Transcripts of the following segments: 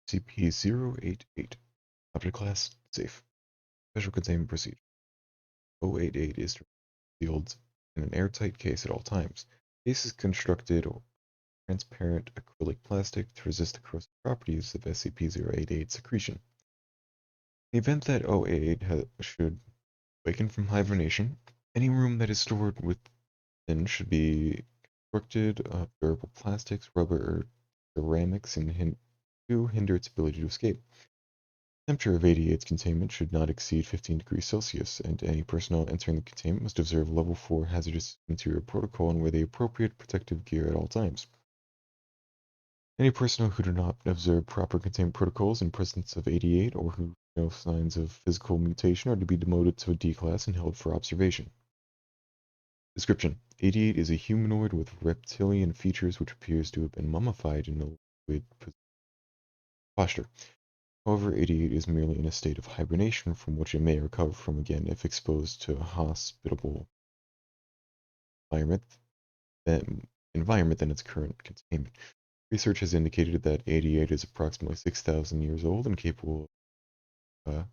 SCP-088. Object Class Safe. Special Containment Procedure. 088 is sealed in an airtight case at all times. The case is constructed of transparent acrylic plastic to resist the corrosive properties of SCP-088 secretion. In the event that 088 should awaken from hibernation, any room that is stored within should be constructed of durable plastics, rubber, or ceramics to hinder its ability to escape. The temperature of 88's containment should not exceed 15 degrees Celsius, and any personnel entering the containment must observe Level 4 hazardous material protocol and wear the appropriate protective gear at all times. Any personnel who do not observe proper containment protocols in presence of 88 or who show signs of physical mutation are to be demoted to a D class and held for observation. Description: 88 is a humanoid with reptilian features which appears to have been mummified in a liquid posture. However, 88 is merely in a state of hibernation from which it may recover from again if exposed to a hospitable environment than its current containment. Research has indicated that 88 is approximately 6,000 years old and capable of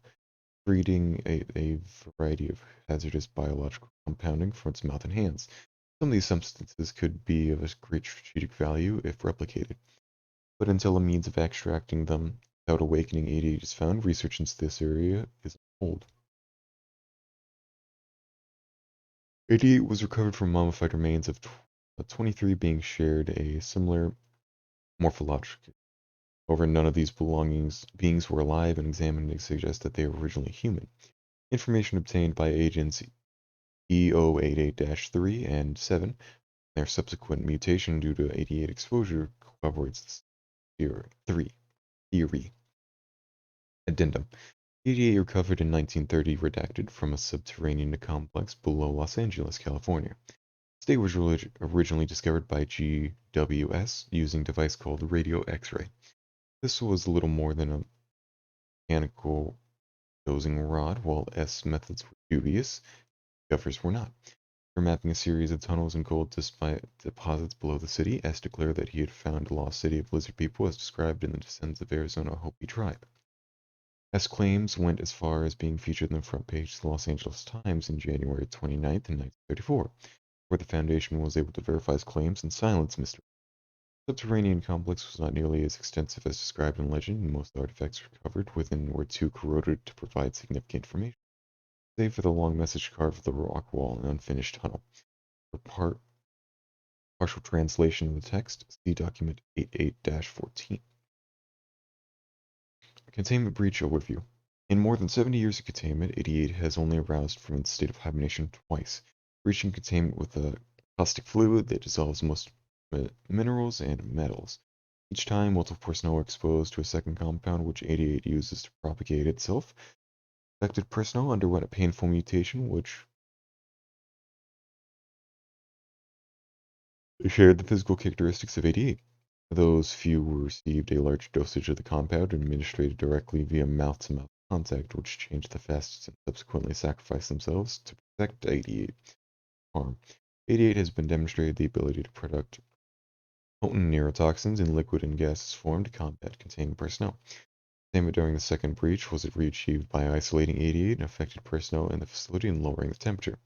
breeding a variety of hazardous biological compounding from its mouth and hands. Some of these substances could be of a great strategic value if replicated, but until a means of extracting them without awakening 88 is found, research into this area is on hold. 88 was recovered from mummified remains of 23 being shared a similar morphological. However, none of these beings were alive, and examining suggests that they were originally human. Information obtained by agents E088-3 and 7, their subsequent mutation due to 88 exposure, corroborates this theory. Addendum: 88 recovered in 1930 redacted from a subterranean complex below Los Angeles, California. State was originally discovered by GWS using a device called radio X-ray. This was little more than a mechanical dosing rod, while S methods were dubious. Discoverers were not. For mapping a series of tunnels and gold deposits below the city, S declared that he had found a lost city of lizard people as described in the Descendants of Arizona Hopi tribe. S claims went as far as being featured in the front page of the Los Angeles Times in January 29th in 1934, where the Foundation was able to verify his claims and silence Mr. The subterranean complex was not nearly as extensive as described in legend, and most artifacts recovered within were too corroded to provide significant information, save for the long message carved of the rock wall and unfinished tunnel. For partial translation of the text, see document 88-14. Containment Breach Overview. In more than 70 years of containment, 88 has only aroused from its state of hibernation twice, breaching containment with a caustic fluid that dissolves most minerals and metals. Each time, multiple personnel are exposed to a second compound which 88 uses to propagate itself. Affected personnel underwent a painful mutation which shared the physical characteristics of 88. Those few received a large dosage of the compound and administered directly via mouth-to-mouth contact, which changed the fastest and subsequently sacrificed themselves to protect 88 harm. 88 has been demonstrated the ability to produce potent neurotoxins in liquid and gaseous form to combat containment personnel. Containment during the second breach was achieved by isolating 88 and affected personnel in the facility and lowering the temperature.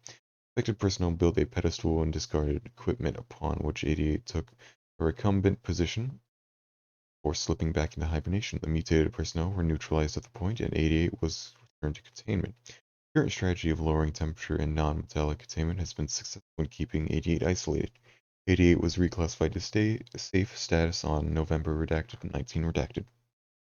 Affected personnel built a pedestal and discarded equipment upon which 88 took a recumbent position before slipping back into hibernation. The mutated personnel were neutralized at the point, and 88 was returned to containment. The current strategy of lowering temperature and non-metallic containment has been successful in keeping 88 isolated. 88 was reclassified to safe status on November redacted and 19 redacted.